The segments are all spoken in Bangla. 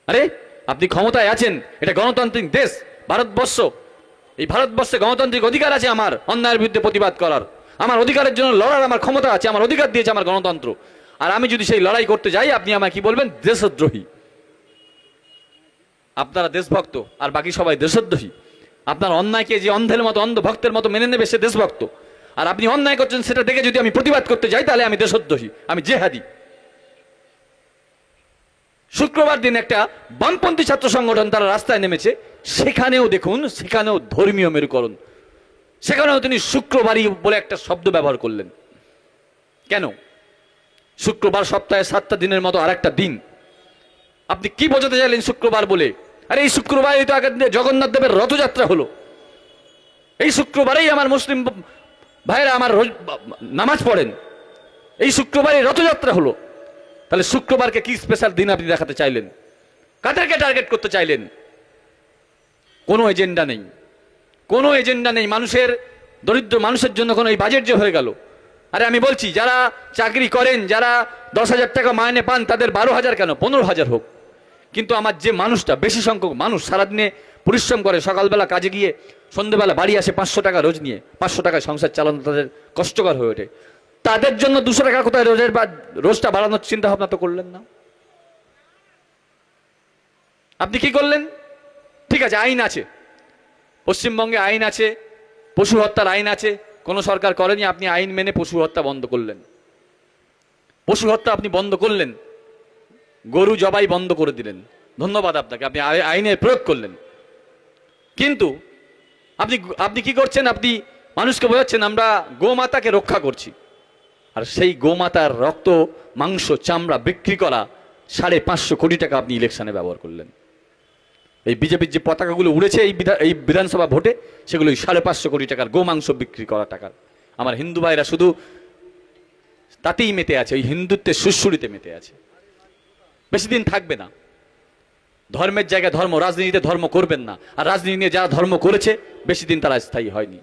আরে আপনি ক্ষমতায় আছেন, এটা গণতান্ত্রিক দেশ ভারতবর্ষ। এই ভারতবর্ষে গণতান্ত্রিক অধিকার আছে আমার অন্যায়ের বিরুদ্ধে প্রতিবাদ করার, আমার অধিকারের জন্য লড়ার আমার ক্ষমতা আছে, আমার অধিকার দিয়েছে আমার গণতন্ত্র। আর আমি যদি সেই লড়াই করতে যাই, আপনি আমায় কি বলবেন? দেশদ্রোহী। আপনারা দেশভক্ত আর বাকি সবাই দেশদ্রোহী। আপনার অন্যায়কে যে অন্ধের মতো, অন্ধ ভক্তের মতো মেনে নেবে সে দেশভক্ত। আর আপনি অন্যায় করছেন সেটা দেখে যদি আমি প্রতিবাদ করতে যাই, তাহলে আমি দেশদ্রোহী, আমি জেহাদি। শুক্রবার দিন একটা বামপন্থী ছাত্র সংগঠন তারা রাস্তায় নেমেছে, সেখানেও দেখুন, সেখানেও ধর্মীয় মেরুকরণ, সেখানেও তিনি শুক্রবারই বলে একটা শব্দ ব্যবহার করলেন। কেন? শুক্রবার সপ্তাহে 7টা দিনের মতো আরেকটা দিন। আপনি কি বোঝাতে চাইলেন শুক্রবার বলে? আরে এই শুক্রবারই তো আগের দিনে জগন্নাথ দেবের রথযাত্রা হলো। এই শুক্রবারেই আমার মুসলিম ভাইরা আমার নামাজ পড়েন, এই শুক্রবারে রথযাত্রা হলো। তাহলে শুক্রবারকে কি স্পেশাল দিন আপনি দেখাতে চাইলেন? কাদেরকে টার্গেট করতে চাইলেন? কোনো এজেন্ডা নেই, কোনো এজেন্ডা নেই। মানুষের, দরিদ্র মানুষের জন্য কোনো, এই বাজেট যে হয়ে গেল। আরে আমি বলছি, যারা চাকরি করেন, যারা 10,000 টাকা মাইনে পান, তাদের 12,000 কেন, 15,000 হোক। কিন্তু আমার যে মানুষটা, বেশি সংখ্যক মানুষ সারাদিনে পরিশ্রম করে, সকালবেলা কাজে গিয়ে সন্ধ্যেবেলা বাড়ি আসে 500 টাকা রোজ নিয়ে, 500 টাকায় সংসার চালানো তাদের কষ্টকর হয়ে ওঠে, তাদের জন্য 200 টাকা কোথায় রোজটা বাড়ানোর চিন্তা ভাবনা তো করলেন না। আপনি কি করলেন? ঠিক আছে, আইন আছে, পশ্চিমবঙ্গে আইন আছে, পশু হত্যার আইন আছে, কোনো সরকার করেনি। আপনি আইন মেনে পশু হত্যা বন্ধ করলেন, পশু হত্যা আপনি বন্ধ করলেন, গরু জবাই বন্ধ করে দিলেন। ধন্যবাদ আপনাকে, আপনি আইনের প্রয়োগ করলেন। কিন্তু আপনি কি করছেন? আপনি মানুষকে বোঝাচ্ছেন আমরা গোমাতাকে রক্ষা করছি, আর সেই গোমাতার রক্ত, মাংস, চামড়া বিক্রি করা 550 কোটি টাকা আপনি ইলেকশনে ব্যবহার করলেন। এই বিজেপির যে পতাকাগুলো উড়েছে এই বিধানসভা ভোটে, সেগুলো 550 কোটি টাকার গোমাংস বিক্রি করা টাকার। আমার হিন্দু ভাইরা শুধু তাতেই মেতে আছে, ওই হিন্দুত্বের সুশ্রুতিতে মেতে আছে। বেশি দিন থাকবে না। ধর্মের জায়গায় ধর্ম, রাজনীতিতে ধর্ম করবেন না। আর রাজনীতি নিয়ে যারা ধর্ম করেছে, বেশি দিন তারা স্থায়ী হয়নি।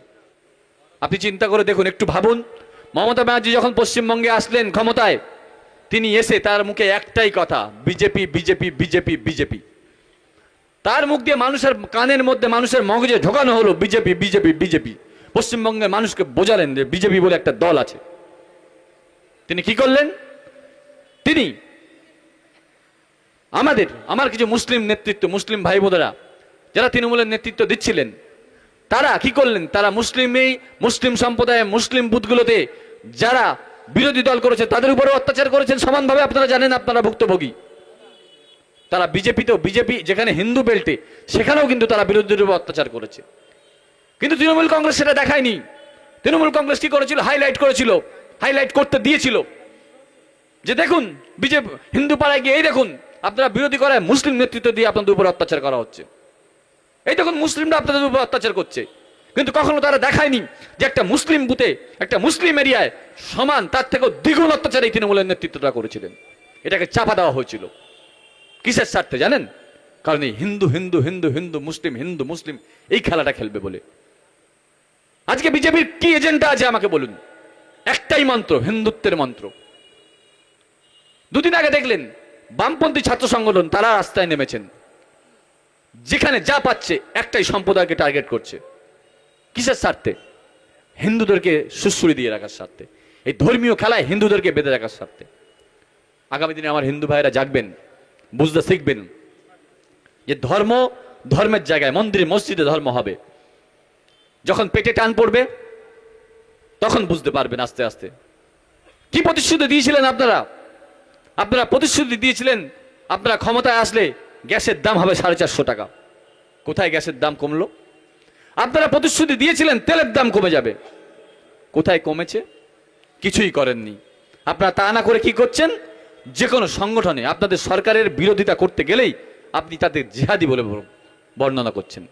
আপনি চিন্তা করে দেখুন, একটু ভাবুন। মমতা ব্যানার্জি যখন পশ্চিমবঙ্গে আসলেন ক্ষমতায়, তিনি এসে তার মুখে একটাই কথা, বিজেপি বিজেপি বিজেপি বিজেপি। তার মুখ দিয়ে মানুষের কানের মধ্যে, মানুষের মগজে ঢোকানো হলো বিজেপি বিজেপি বিজেপি। পশ্চিমবঙ্গের মানুষকে বোঝালেন যে বিজেপি বলে একটা দল আছে। তিনি কি করলেন? তিনি আমার কিছু মুসলিম নেতৃত্ব, মুসলিম ভাই বোনেরা যারা তৃণমূলের নেতৃত্ব দিচ্ছিলেন, তারা কি করলেন? তারা মুসলিম সম্প্রদায়, মুসলিম বুথগুলোতে যারা বিরোধী দল করেছে তাদের উপরে অত্যাচার করেছেন সমানভাবে। আপনারা জানেন, আপনারা ভুক্তভোগী। তারা বিজেপি যেখানে হিন্দু বেল্টে, সেখানেও কিন্তু তারা বিরোধীদের উপর অত্যাচার করেছে। কিন্তু তৃণমূল কংগ্রেস সেটা দেখায়নি। তৃণমূল কংগ্রেস কি করেছিল? হাইলাইট করতে দিয়েছিল যে দেখুন, বিজেপি হিন্দু পাড়ায় গিয়ে এই দেখুন, আপনারা বিরোধী করায় মুসলিম নেতৃত্ব দিয়ে আপনাদের উপর অত্যাচার করা হচ্ছে। এই দেখুন, মুসলিমরা আপনাদের উপর অত্যাচার করছে। কিন্তু কখনো তারা দেখায়নি যে একটা মুসলিম বুথে, একটা মুসলিম এরিয়ায় সমান, তার থেকেও দ্বিগুণ অত্যাচার এই তৃণমূলের নেতৃত্বটা করেছিলেন। এটাকে চাপা দেওয়া হয়েছিল। কিসের স্বার্থে জানেন? কারণ এই হিন্দু হিন্দু হিন্দু হিন্দু মুসলিম, হিন্দু মুসলিম এই খেলাটা খেলবে বলে। আজকে বিজেপির কি এজেন্ডা আছে আমাকে বলুন? একটাই মন্ত্র, হিন্দুত্বের মন্ত্র। দুদিন আগে দেখলেন বামপন্থী ছাত্র সংগঠন তারা রাস্তায় নেমেছেন, যেখানে যা পাচ্ছে একটাই সম্প্রদায়কে টার্গেট করছে। কিসের স্বার্থে? হিন্দুদেরকে সুশ্রী দিয়ে রাখার স্বার্থে, এই ধর্মীয় খেলায় হিন্দুদেরকে বেঁধে রাখার স্বার্থে। আগামী দিনে আমার হিন্দু ভাইরা জাগবেন, বুঝতে শিখবেন যে ধর্মের জায়গায়, মন্দিরে মসজিদে ধর্ম হবে। যখন পেটে টান পড়বে তখন বুঝতে পারবেন আস্তে আস্তে। কি প্রতিশ্রুতি দিয়েছিলেন আপনারা প্রতিশ্রুতি দিয়েছিলেন আপনারা ক্ষমতায় আসলে গ্যাসের দাম হবে 450 টাকা। কোথায় গ্যাসের দাম কমলো? আপনারা প্রতিশ্রুতি দিয়েছিলেন তেলের দাম কমে যাবে। কোথায় কমেছে? কিছুই করেননি। আপনারা তা না করে কি করছেন? যে কোনো সংগঠনে আপনাদের সরকারের বিরোধিতা করতে গেলেই আপনি তাদের জিহাদি বলে বর্ণনা করছেন।